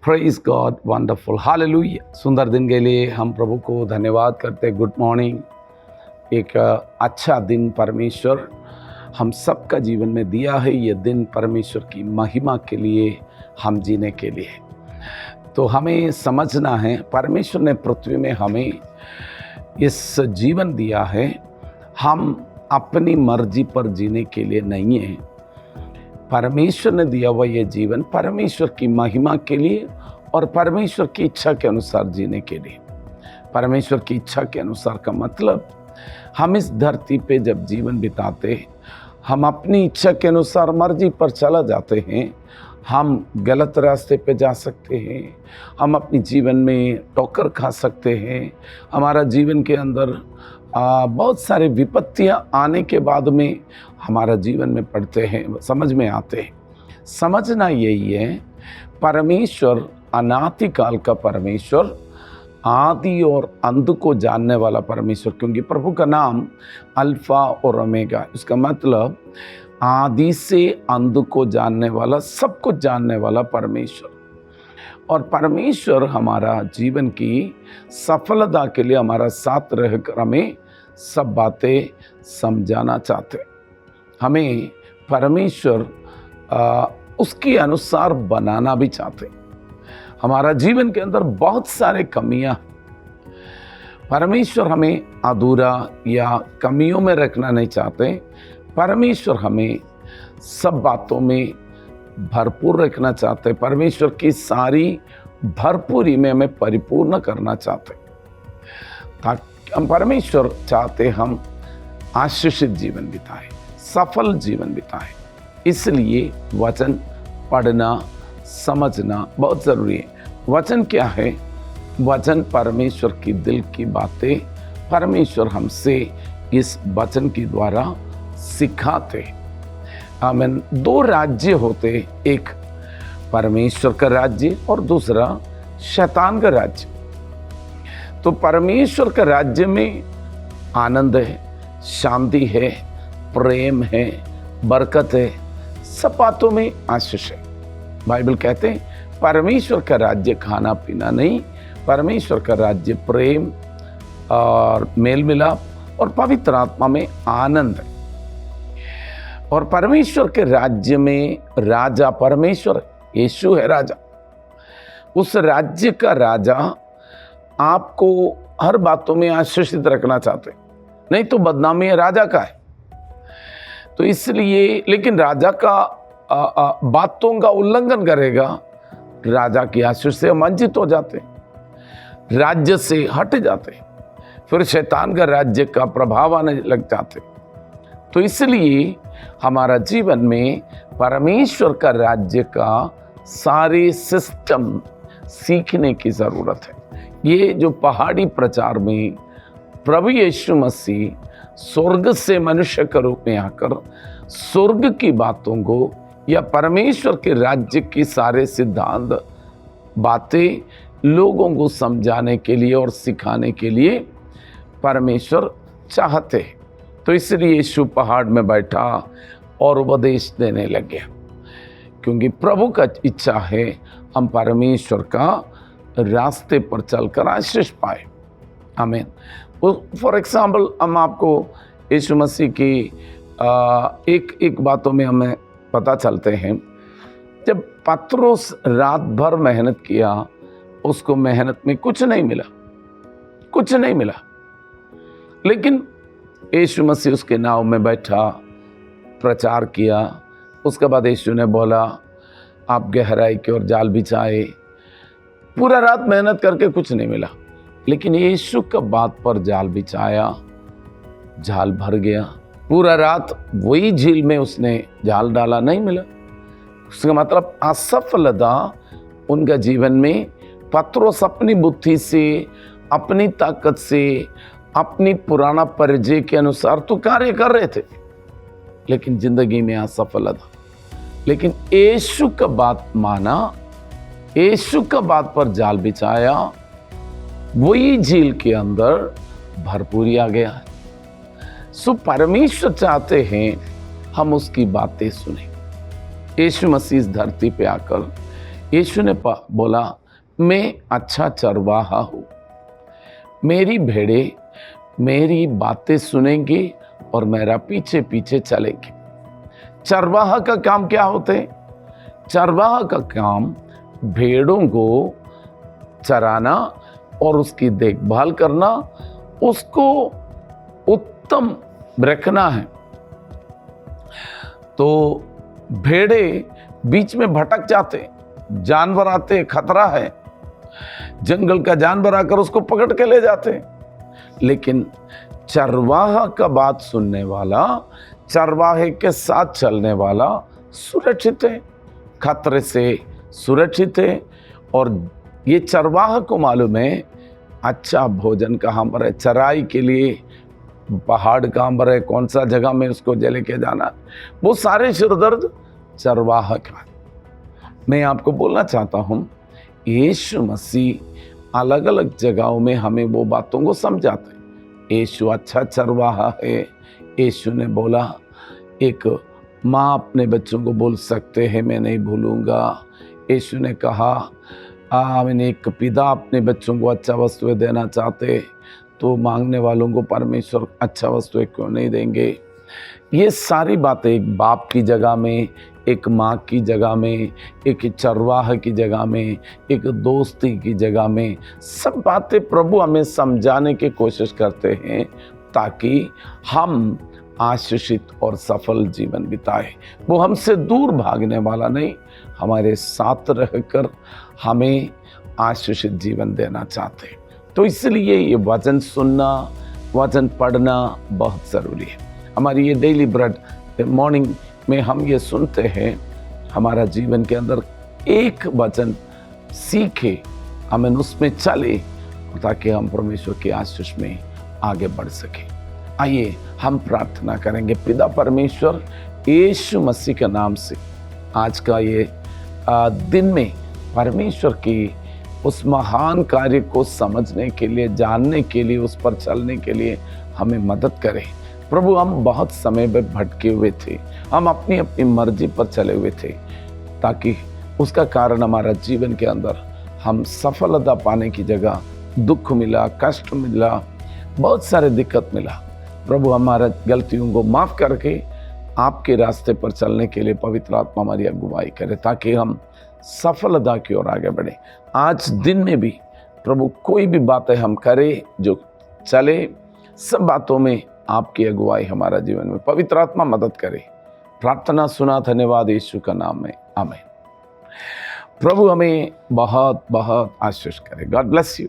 Praise God, wonderful, hallelujah. सुंदर दिन के लिए हम प्रभु को धन्यवाद करते। Good morning. एक अच्छा दिन परमेश्वर हम सबका जीवन में दिया है। ये दिन परमेश्वर की महिमा के लिए, हम जीने के लिए। तो हमें समझना है, परमेश्वर ने पृथ्वी में हमें इस जीवन दिया है। हम अपनी मर्जी पर जीने के लिए नहीं है। परमेश्वर ने दिया हुआ ये जीवन परमेश्वर की महिमा के लिए और परमेश्वर की इच्छा के अनुसार जीने के लिए। परमेश्वर की इच्छा के अनुसार का मतलब, हम इस धरती पे जब जीवन बिताते, हम अपनी इच्छा के अनुसार मर्जी पर चला जाते हैं। हम गलत रास्ते पे जा सकते हैं, हम अपनी जीवन में ठोकर खा सकते हैं। हमारा जीवन के अंदर बहुत सारे विपत्तियां आने के बाद में हमारा जीवन में पड़ते हैं, समझ में आते हैं। समझना यही है, परमेश्वर अनादि काल का परमेश्वर, आदि और अंत को जानने वाला परमेश्वर, क्योंकि प्रभु का नाम अल्फा और ओमेगा, इसका मतलब आदि से अंत को जानने वाला, सब कुछ जानने वाला परमेश्वर। और परमेश्वर हमारा जीवन की सफलता के लिए हमारा साथ रहकर हमें सब बातें समझाना चाहते। हमें परमेश्वर उसके अनुसार बनाना भी चाहते। हमारा जीवन के अंदर बहुत सारे कमियां, परमेश्वर हमें अधूरा या कमियों में रखना नहीं चाहते। परमेश्वर हमें सब बातों में भरपूर रखना चाहते। परमेश्वर की सारी भरपूरी में हमें परिपूर्ण करना चाहते। ताकि हम, परमेश्वर चाहते हम आशीषित जीवन बिताएं, सफल जीवन बिताएं। इसलिए वचन पढ़ना, समझना बहुत ज़रूरी है। वचन क्या है? वचन परमेश्वर की दिल की बातें परमेश्वर हमसे इस वचन के द्वारा सिखाते। आमीन। दो राज्य होते, एक परमेश्वर का राज्य और दूसरा शैतान का राज्य। तो परमेश्वर के राज्य में आनंद है, शांति है, प्रेम है, बरकत है, सब बातों में आशीष है। बाइबल कहते हैं परमेश्वर का राज्य खाना पीना नहीं, परमेश्वर का राज्य प्रेम और मेल मिलाप और पवित्र आत्मा में आनंद है। और परमेश्वर के राज्य में राजा परमेश्वर, यीशु है राजा। उस राज्य का राजा आपको हर बातों में आशीषित रखना चाहते, नहीं तो बदनामी है राजा का है। तो इसलिए, लेकिन राजा का बातों का उल्लंघन करेगा, राजा की आशीष से वंचित हो जाते, राज्य से हट जाते, फिर शैतान का राज्य का प्रभाव आने लग जाते। तो इसलिए हमारा जीवन में परमेश्वर का राज्य का सारे सिस्टम सीखने की जरूरत है। ये जो पहाड़ी प्रचार में प्रभु यीशु मसीह स्वर्ग से मनुष्य के रूप में आकर स्वर्ग की बातों को या परमेश्वर के राज्य की सारे सिद्धांत बातें लोगों को समझाने के लिए और सिखाने के लिए परमेश्वर चाहते हैं। तो इसलिए यीशु पहाड़ में बैठा और उपदेश देने लग गया, क्योंकि प्रभु का इच्छा है हम परमेश्वर का रास्ते पर चलकर आशीष पाए। आमीन। फॉर एग्जाम्पल, हम आपको यीशु मसीह की एक बातों में हमें पता चलते हैं। जब पतरस रात भर मेहनत किया, उसको मेहनत में कुछ नहीं मिला, लेकिन यीशु मसीह उसके नाव में बैठा, प्रचार किया। उसके बाद यीशु ने बोला, आप गहराई की ओर जाल बिछाए। पूरा रात मेहनत करके कुछ नहीं मिला, लेकिन यीशु का बात पर जाल बिछाया, जाल भर गया। पूरा रात वही झील में उसने जाल डाला, नहीं मिला। उसका मतलब असफलता उनका जीवन में। पतरस अपनी बुद्धि से, अपनी ताकत से, अपनी पुराना परिचय के अनुसार तो कार्य कर रहे थे, लेकिन जिंदगी में असफलता। लेकिन यीशु का बात माना, यीशु का बात पर जाल बिछाया, वही झील के अंदर भरपूरी आ गया है। सो परमेश्वर चाहते हैं हम उसकी बातें सुने। यीशु मसीह इस धरती पे आकर यीशु ने बोला, मैं अच्छा चरवाहा हूँ, मेरी भेड़ें मेरी बातें सुनेंगी और मेरा पीछे पीछे चलेंगी। चरवाहा का काम क्या होते? चरवाहा का काम भेड़ों को चराना और उसकी देखभाल करना, उसको उत्तम रखना है। तो भेड़े बीच में भटक जाते, जानवर आते, खतरा है, जंगल का जानवर आकर उसको पकड़ के ले जाते, लेकिन चरवाहा का बात सुनने वाला, चरवाहे के साथ चलने वाला सुरक्षित है, खतरे से सुरक्षित है। और ये चरवाहा को मालूम है अच्छा भोजन कहाँ पर है, चराई के लिए पहाड़ कहाँ पर है, कौन सा जगह में उसको लेके जाना, वो सारे सिरदर्द चरवाहा का। मैं आपको बोलना चाहता हूँ, यीशु मसीह अलग अलग जगहों में हमें वो बातों को समझाते हैं। यीशु अच्छा चरवाहा है। यीशु ने बोला, एक माँ अपने बच्चों को बोल सकते हैं मैं नहीं भूलूंगा। यीशु ने कहा, मैंने एक पिता अपने बच्चों को अच्छा वस्तुएं देना चाहते तो मांगने वालों को परमेश्वर अच्छा वस्तुएं क्यों नहीं देंगे। ये सारी बातें एक बाप की जगह में, एक माँ की जगह में, एक चरवाहा की जगह में, एक दोस्ती की जगह में, सब बातें प्रभु हमें समझाने की कोशिश करते हैं ताकि हम आशीषित और सफल जीवन बिताए। वो हमसे दूर भागने वाला नहीं, हमारे साथ रहकर हमें आशीषित जीवन देना चाहते हैं। तो इसलिए ये वचन सुनना, वचन पढ़ना बहुत ज़रूरी है। हमारी ये डेली ब्रेड मॉर्निंग में हम ये सुनते हैं, हमारा जीवन के अंदर एक वचन सीखे, हमें उसमें चले ताकि हम परमेश्वर के आशीष में आगे बढ़ सके। आइए हम प्रार्थना करेंगे। पिता परमेश्वर, यीशु मसीह के नाम से आज का ये दिन में परमेश्वर की उस महान कार्य को समझने के लिए, जानने के लिए, उस पर चलने के लिए हमें मदद करें। प्रभु, हम बहुत समय में भटके हुए थे, हम अपनी अपनी मर्जी पर चले हुए थे, ताकि उसका कारण हमारा जीवन के अंदर हम सफलता पाने की जगह दुख मिला, कष्ट मिला, बहुत सारे दिक्कत मिला। प्रभु, हमारा गलतियों को माफ़ करके आपके रास्ते पर चलने के लिए पवित्र आत्मा हमारी अगुवाई करे, ताकि हम सफलता की ओर आगे बढ़े। आज दिन में भी प्रभु कोई भी बातें हम करें जो चले, सब बातों में आपकी अगुवाई हमारा जीवन में पवित्र आत्मा मदद करे। प्रार्थना सुना, धन्यवाद यीशु का नाम में, आमीन। प्रभु हमें बहुत बहुत आशीष करे। God bless you.